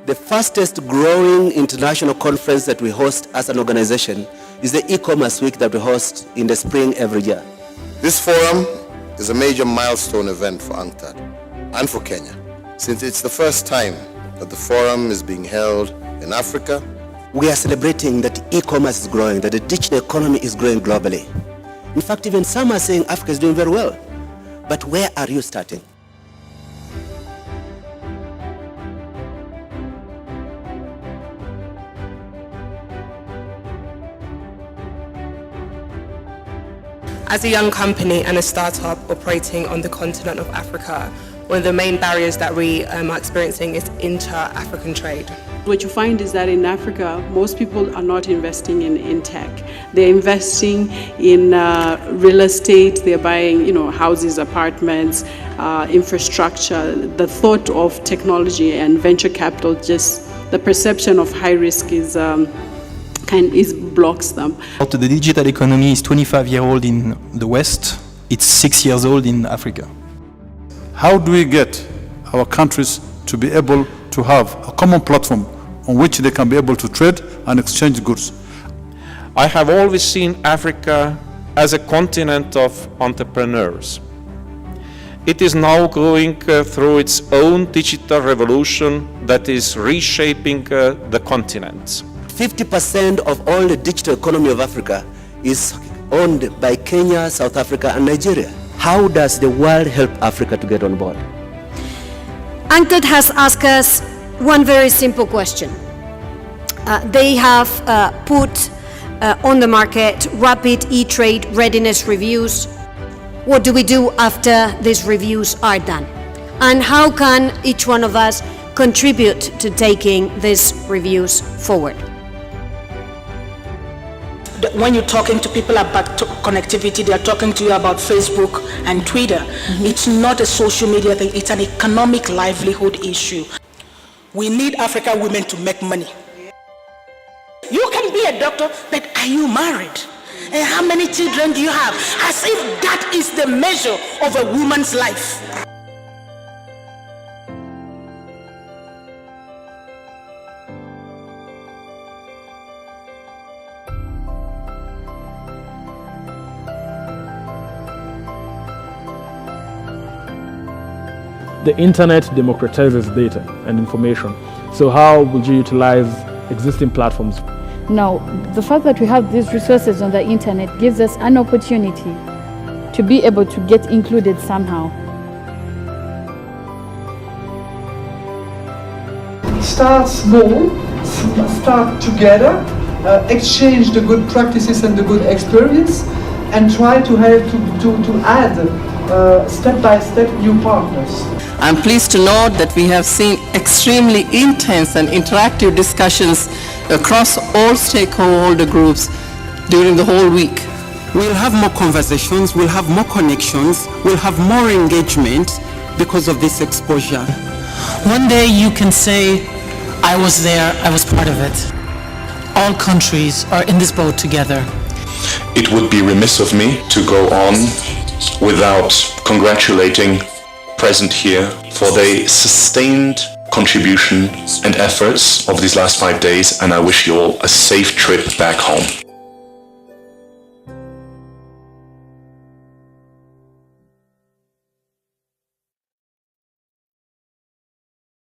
The fastest growing international conference that we host as an organization is the eCommerce Week that we host in the spring every year. This forum is a major milestone event for UNCTAD and for Kenya, since it's the first time that the forum is being held in Africa. We are celebrating that e-commerce is growing, that the digital economy is growing globally. In fact, even some are saying Africa is doing very well. But where are you starting? As a young company and a startup operating on the continent of Africa, one of the main barriers that we are experiencing is inter-African trade. What you find is that in Africa, most people are not investing in tech. They're investing in real estate, they're buying houses, apartments, infrastructure. The thought of technology and venture capital, just the perception of high risk blocks them. The digital economy is 25 years old in the West, it's 6 years old in Africa. How do we get our countries to be able to have a common platform on which they can be able to trade and exchange goods? I have always seen Africa as a continent of entrepreneurs. It is now going through its own digital revolution that is reshaping the continent. 50% of all the digital economy of Africa is owned by Kenya, South Africa, and Nigeria. How does the world help Africa to get on board? UNCTAD has asked us one very simple question. They have put on the market rapid eTrade readiness reviews. What do we do after these reviews are done? And how can each one of us contribute to taking these reviews forward? When you're talking to people about connectivity, they're talking to you about Facebook and Twitter. Mm-hmm. It's not a social media thing, it's an economic livelihood issue. We need African women to make money. You can be a doctor, but are you married? And how many children do you have? As if that is the measure of a woman's life. The internet democratizes data and information. So how would you utilize existing platforms? Now, the fact that we have these resources on the internet gives us an opportunity to be able to get included somehow. Start small, start together, exchange the good practices and the good experience, and try to help to add step-by-step new partners. I'm pleased to note that we have seen extremely intense and interactive discussions across all stakeholder groups during the whole week. We'll have more conversations, we'll have more connections, we'll have more engagement because of this exposure. One day you can say, I was there, I was part of it. All countries are in this boat together. It would be remiss of me to go on without congratulating present here for the sustained contribution and efforts of these last 5 days, and I wish you all a safe trip back home.